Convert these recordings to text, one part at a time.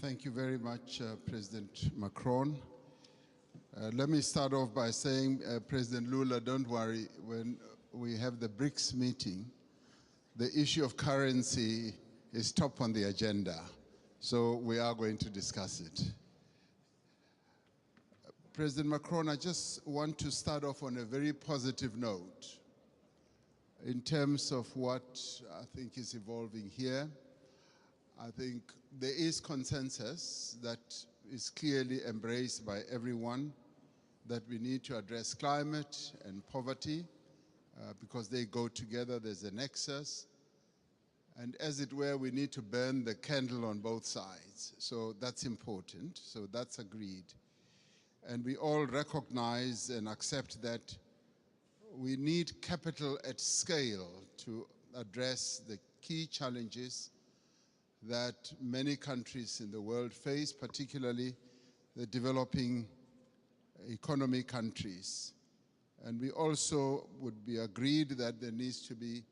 Thank you very much, President Macron. Let me start off by saying, President Lula, don't worry, when we have the BRICS meeting, the issue of currency is top on the agenda, so we are going to discuss it. President Macron, I just want to start off on a very positive note in terms of what I think is evolving here. I think there is consensus that is clearly embraced by everyone that we need to address climate and poverty because they go together, there's a nexus. And as it were, we need to burn the candle on both sides. So that's important, so that's agreed. And we all recognize and accept that we need capital at scale to address the key challenges that many countries in the world face, particularly the developing economy countries. And we also would be agreed that there needs to be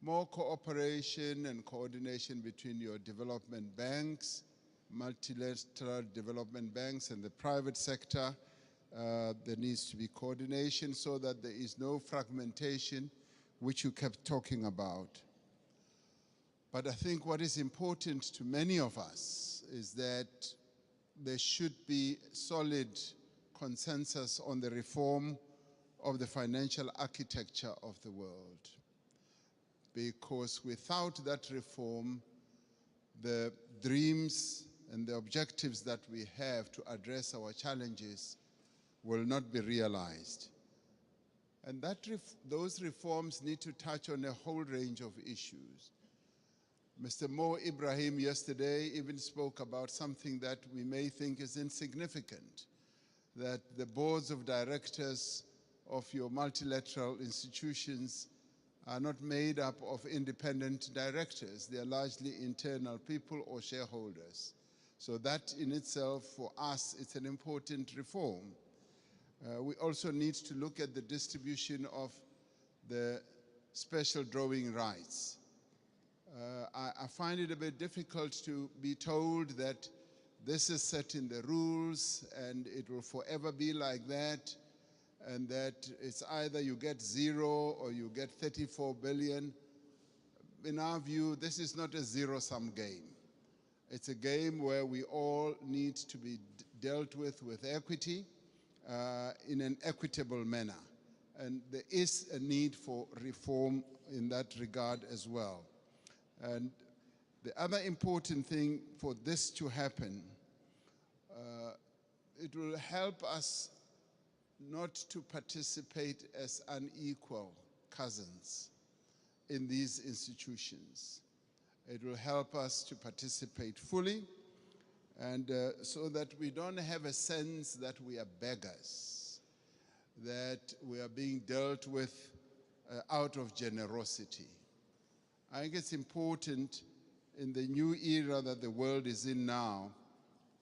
more cooperation and coordination between your development banks, multilateral development banks, and the private sector. There needs to be coordination so that there is no fragmentation, which you kept talking about. But I think what is important to many of us is that there should be solid consensus on the reform of the financial architecture of the world. Because without that reform, the dreams and the objectives that we have to address our challenges will not be realized. And those reforms need to touch on a whole range of issues. Mr. Mo Ibrahim yesterday even spoke about something that we may think is insignificant, that the boards of directors of your multilateral institutions are not made up of independent directors. They are largely internal people or shareholders. So that in itself, for us, it's an important reform. We also need to look at the distribution of the special drawing rights. I find it a bit difficult to be told that this is set in the rules and it will forever be like that, and that it's either you get 0 or you get 34 billion. In our view, this is not a zero-sum game. It's a game where we all need to be dealt with equity in an equitable manner. And there is a need for reform in that regard as well. And the other important thing for this to happen, it will help us not to participate as unequal cousins in these institutions. It will help us to participate fully, and so that we don't have a sense that we are beggars, that we are being dealt with out of generosity. I think it's important in the new era that the world is in now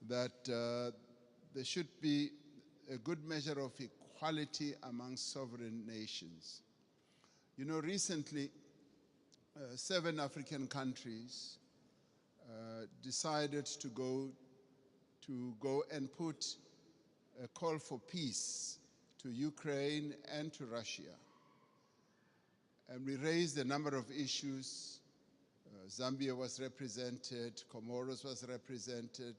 that there should be a good measure of equality among sovereign nations. You know, recently, 7 African countries decided to go and put a call for peace to Ukraine and to Russia. And we raised a number of issues. Zambia was represented, Comoros was represented,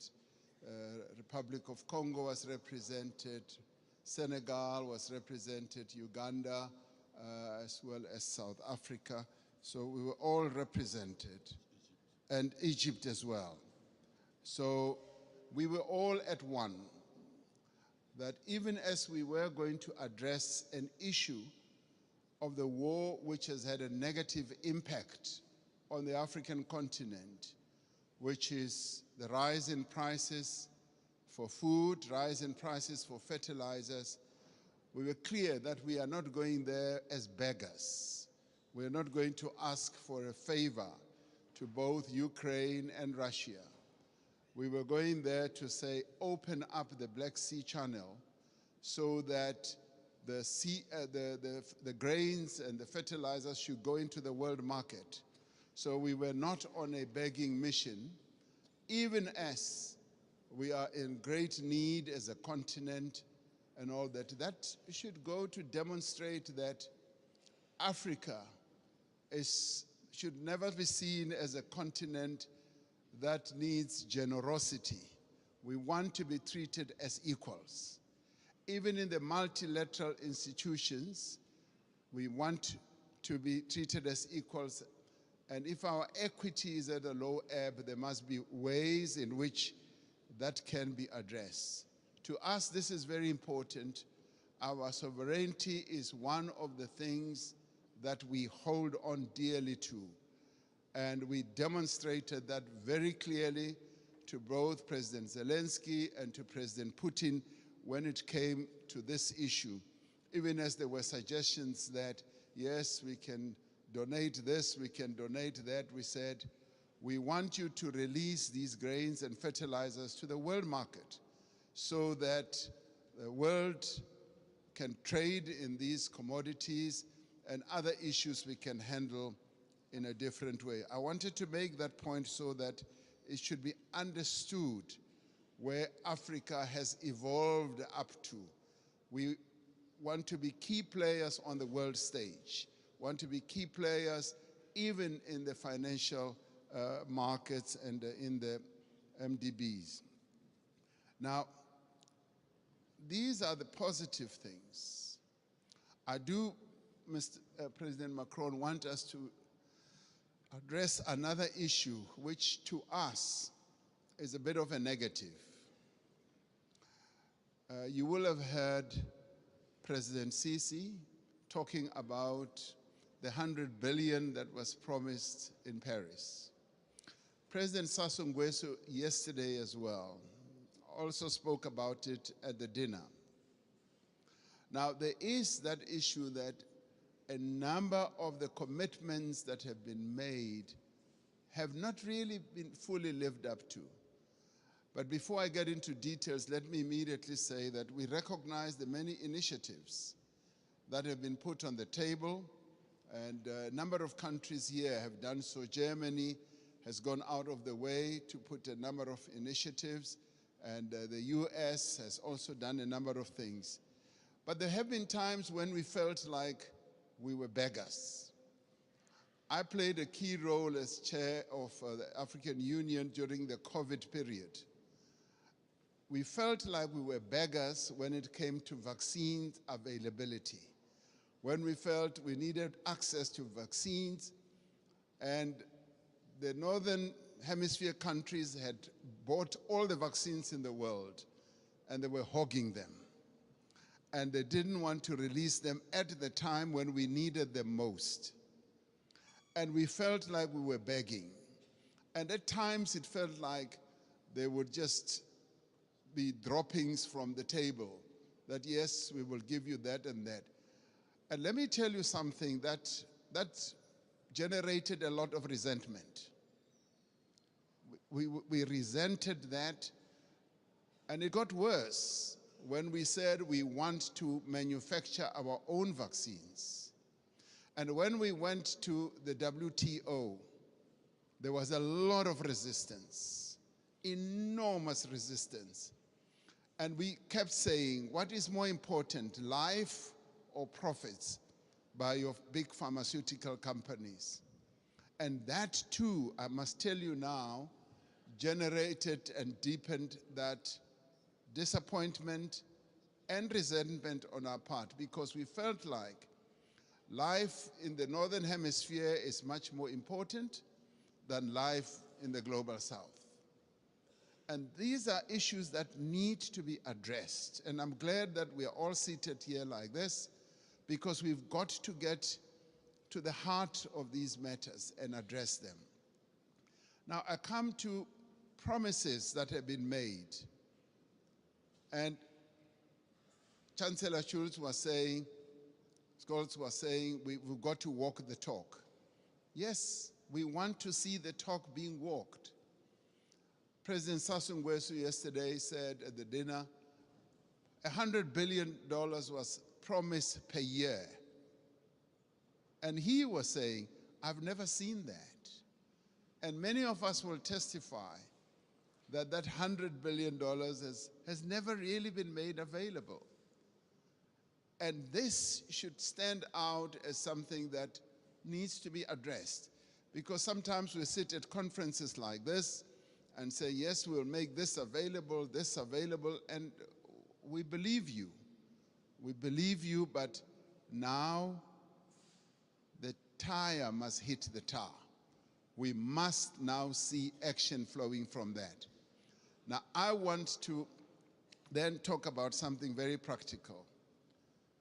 Republic of Congo was represented, Senegal was represented, Uganda, as well as South Africa. So we were all represented, and Egypt as well. So we were all at one, that even as we were going to address an issue of the war which has had a negative impact on the African continent, which is the rise in prices for food, rise in prices for fertilizers, we were clear that we are not going there as beggars. We are not going to ask for a favor to both Ukraine and Russia. We were going there to say, open up the Black Sea Channel so that the grains and the fertilizers should go into the world market. So we were not on a begging mission, even as We are in great need as a continent and all that. That should go to demonstrate that Africa should never be seen as a continent that needs generosity. We want to be treated as equals. Even in the multilateral institutions, we want to be treated as equals. And if our equity is at a low ebb, there must be ways in which that can be addressed. To us, this is very important. Our sovereignty is one of the things that we hold on dearly to. And we demonstrated that very clearly to both President Zelensky and to President Putin when it came to this issue. Even as there were suggestions that, yes, we can donate this, we can donate that, we said, we want you to release these grains and fertilizers to the world market so that the world can trade in these commodities and other issues we can handle in a different way. I wanted to make that point so that it should be understood where Africa has evolved up to. We want to be key players on the world stage, want to be key players even in the financial markets and in the MDBs. Now, these are the positive things. I do, Mr. President Macron, want us to address another issue which to us is a bit of a negative. You will have heard President Sisi talking about the 100 billion that was promised in Paris. President Sassou Nguesso yesterday as well also spoke about it at the dinner. Now, there is that issue that a number of the commitments that have been made have not really been fully lived up to. But before I get into details, let me immediately say that we recognize the many initiatives that have been put on the table, and a number of countries here have done so. Germany has gone out of the way to put a number of initiatives, and the US has also done a number of things. But there have been times when we felt like we were beggars. I played a key role as chair of the African Union during the COVID period. We felt like we were beggars when it came to vaccine availability, when we felt we needed access to vaccines, and the Northern Hemisphere countries had bought all the vaccines in the world, and they were hogging them. And they didn't want to release them at the time when we needed them most. And we felt like we were begging. And at times it felt like they would just be droppings from the table, that yes, we will give you that and that. And let me tell you something that generated a lot of resentment. We resented that, and it got worse when we said we want to manufacture our own vaccines. And when we went to the WTO, there was a lot of resistance, enormous resistance. And we kept saying, what is more important, life or profits by your big pharmaceutical companies? And that too, I must tell you now, generated and deepened that disappointment and resentment on our part, because we felt like life in the Northern Hemisphere is much more important than life in the global South. And these are issues that need to be addressed. And I'm glad that we are all seated here like this, because we've got to get to the heart of these matters and address them. Now, I come to promises that have been made. And Chancellor Scholz was saying, we've got to walk the talk. Yes, we want to see the talk being walked. President Sassou Nguesso yesterday said at the dinner, $100 billion was promised per year. And he was saying, I've never seen that. And many of us will testify that that $100 billion has never really been made available. And this should stand out as something that needs to be addressed. Because sometimes we sit at conferences like this and say, yes, we'll make this available, and we believe you. We believe you, but now the tire must hit the tar. We must now see action flowing from that. Now, I want to then talk about something very practical.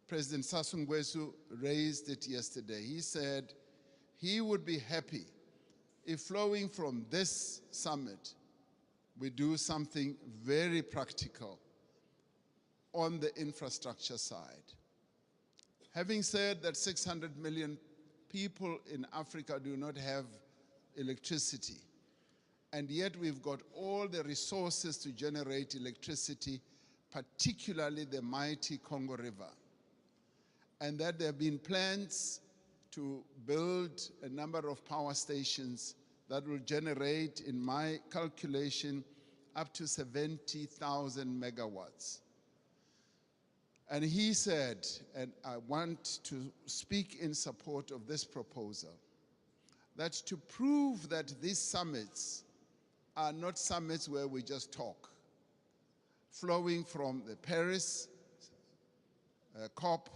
President Sassou Nguesso raised it yesterday. He said he would be happy if flowing from this summit, we do something very practical on the infrastructure side. Having said that 600 million people in Africa do not have electricity, and yet we've got all the resources to generate electricity, particularly the mighty Congo River, and that there have been plans to build a number of power stations that will generate, in my calculation, up to 70,000 megawatts. And he said, and I want to speak in support of this proposal, that to prove that these summits are not summits where we just talk, flowing from the Paris COP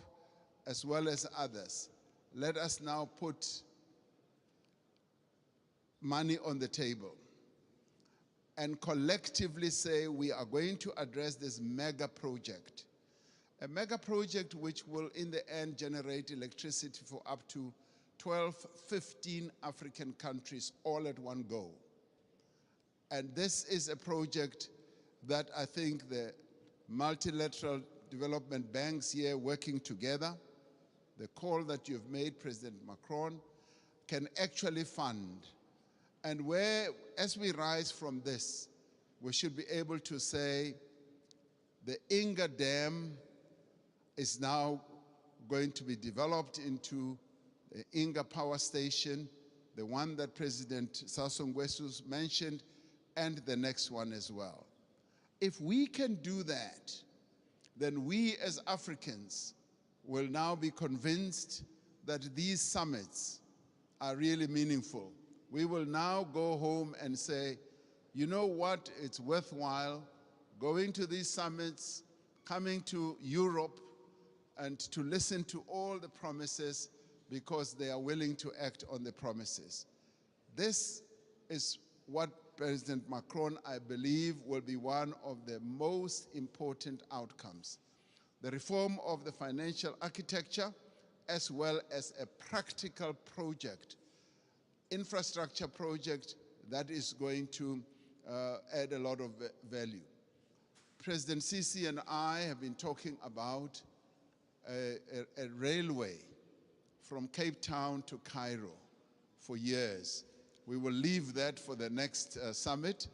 as well as others, let us now put money on the table and collectively say we are going to address this mega project. A mega project which will in the end generate electricity for up to 12, 15 African countries all at one go. And this is a project that I think the multilateral development banks here working together, the call that you've made, President Macron, can actually fund. And where, as we rise from this, we should be able to say the Inga Dam is now going to be developed into the Inga Power Station, the one that President Sassou Nguesso mentioned, and the next one as well. If we can do that, then we as Africans will now be convinced that these summits are really meaningful. We will now go home and say, you know what, it's worthwhile going to these summits, coming to Europe, and to listen to all the promises because they are willing to act on the promises. This is what President Macron, I believe, will be one of the most important outcomes. The reform of the financial architecture, as well as a practical project, infrastructure project that is going to add a lot of value. President Sisi and I have been talking about a railway from Cape Town to Cairo for years. We will leave that for the next summit,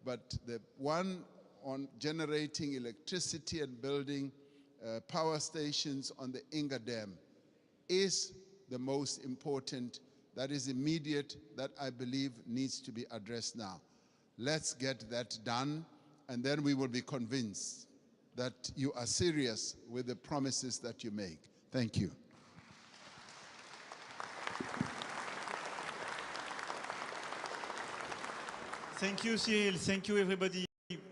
but the one on generating electricity and building power stations on the Inga Dam is the most important, that is immediate, that I believe needs to be addressed now. Let's get that done, and then we will be convinced that you are serious with the promises that you make. Thank you. Thank you, Cyril. Thank you, everybody.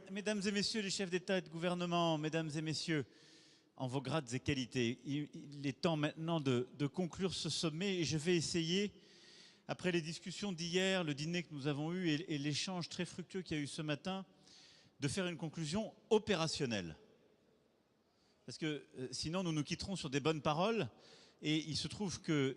Mesdames et messieurs les chefs d'État et de gouvernement, mesdames et messieurs, en vos grades et qualités, il est temps maintenant de conclure ce sommet et je vais essayer, après les discussions d'hier, le dîner que nous avons eu et l'échange très fructueux qu'il y a eu ce matin, de faire une conclusion opérationnelle. Parce que sinon nous nous quitterons sur des bonnes paroles et il se trouve que